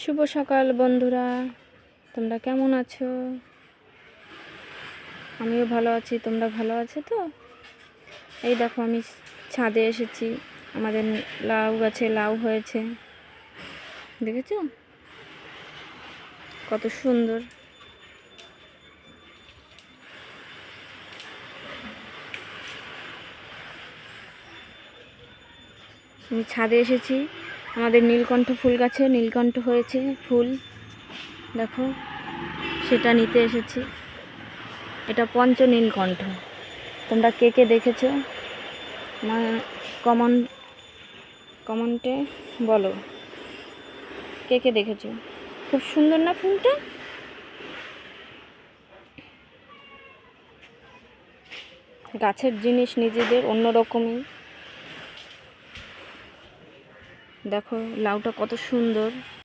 শুভ সকাল বন্ধুরা, তোমরা কেমন আছো? আমিও ভালো আছি। তোমরা ভালো আছো তো? এই দেখো, আমি ছাদে এসেছি। আমাদের লাউ গাছে লাউ হয়েছে, দেখেছো কত সুন্দর। আমি ছাদে এসেছি, আমাদের নীলকণ্ঠ ফুল গাছে নীলকণ্ঠ হয়েছে ফুল, দেখো সেটা নিতে এসেছি। এটা পঞ্চ নীলকণ্ঠ। তোমরা কে কে দেখেছো কমেন্টে বলো, কে কে দেখেছো। খুব সুন্দর না ফুলটা? গাছের জিনিস নিজেদের অন্যরকমই। দেখো লাউটা কত সুন্দর।